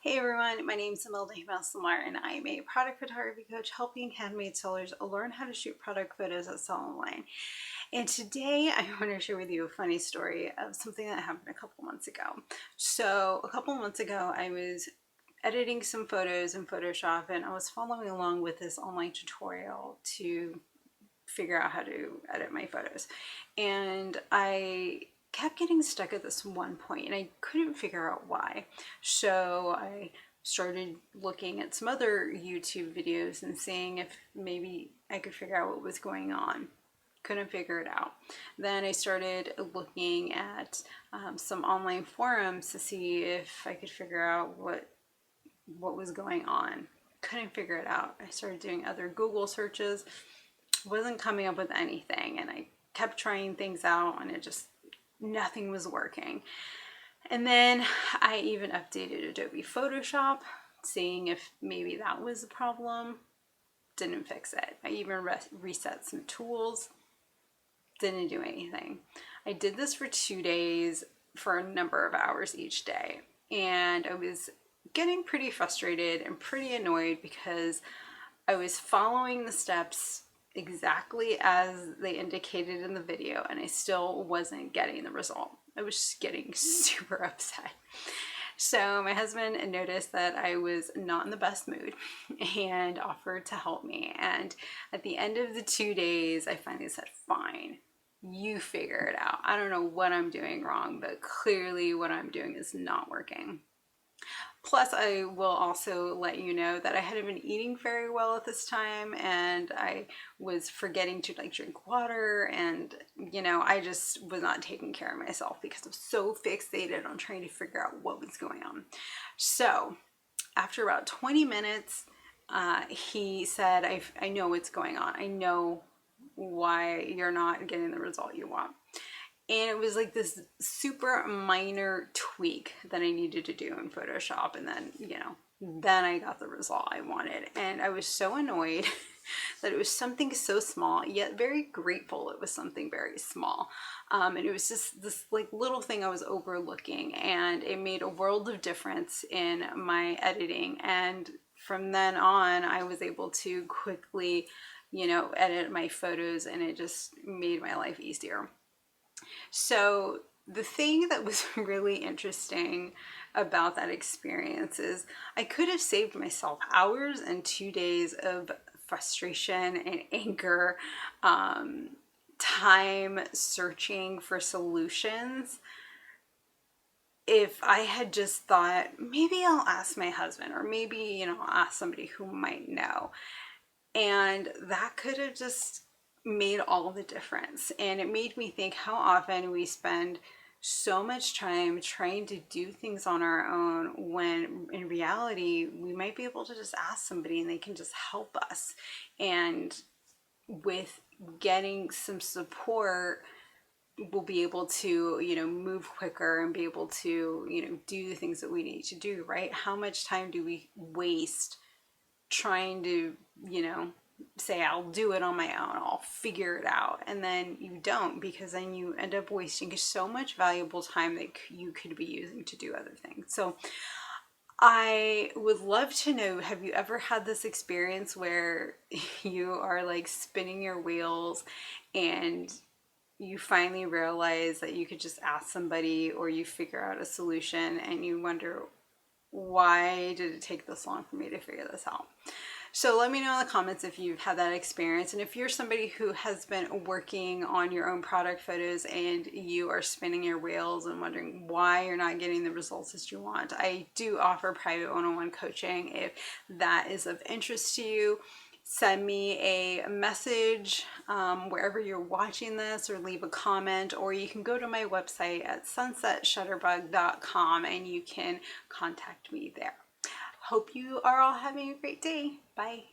Hey everyone, my name is Imelda Lamar and I'm a product photography coach helping handmade sellers learn how to shoot product photos that sell online. And today I want to share with you a funny story of something that happened a couple months ago. So a couple months ago I was editing some photos in Photoshop and I was following along with this online tutorial to figure out how to edit my photos. And I kept getting stuck at this one point and I couldn't figure out why. So I started looking at some other YouTube videos and seeing if maybe I could figure out what was going on. Couldn't figure it out. Then I started looking at some online forums to see if I could figure out what was going on. Couldn't figure it out. I started doing other Google searches, wasn't coming up with anything, and I kept trying things out and it just nothing was working. And then I even updated Adobe Photoshop, seeing if maybe that was the problem. Didn't fix it. I even reset some tools. Didn't do anything. I did this for 2 days for a number of hours each day, and I was getting pretty frustrated and pretty annoyed because I was following the steps exactly as they indicated in the video and I still wasn't getting the result. I was just getting super upset. So my husband noticed that I was not in the best mood and offered to help me. And at the end of the 2 days, I finally said, fine, you figure it out. I don't know what I'm doing wrong, but clearly what I'm doing is not working. Plus, I will also let you know that I hadn't been eating very well at this time and I was forgetting to drink water, and I just was not taking care of myself because I was so fixated on trying to figure out what was going on. So after about 20 minutes, he said, I know what's going on. I know why you're not getting the result you want. And it was like this super minor tweak that I needed to do in Photoshop. And then, then I got the result I wanted. And I was so annoyed that it was something so small, yet very grateful it was something very small. And it was just this little thing I was overlooking, and it made a world of difference in my editing. And from then on, I was able to quickly, edit my photos, and it just made my life easier. So the thing that was really interesting about that experience is I could have saved myself hours and 2 days of frustration and anger, time searching for solutions, if I had just thought, maybe I'll ask my husband, or maybe, I'll ask somebody who might know. And that could have just made all the difference. And it made me think how often we spend so much time trying to do things on our own when in reality we might be able to just ask somebody and they can just help us. And with getting some support, we'll be able to move quicker and be able to do the things that we need to do, right? How much time do we waste trying to say I'll do it on my own, I'll figure it out, and then you don't, because then you end up wasting so much valuable time that you could be using to do other things. So I would love to know, have you ever had this experience where you are spinning your wheels and you finally realize that you could just ask somebody, or you figure out a solution and you wonder, why did it take this long for me to figure this out? So let me know in the comments if you've had that experience, and if you're somebody who has been working on your own product photos and you are spinning your wheels and wondering why you're not getting the results that you want. I do offer private one-on-one coaching. If that is of interest to you, send me a message wherever you're watching this, or leave a comment, or you can go to my website at sunsetshutterbug.com and you can contact me there. Hope you are all having a great day. Bye.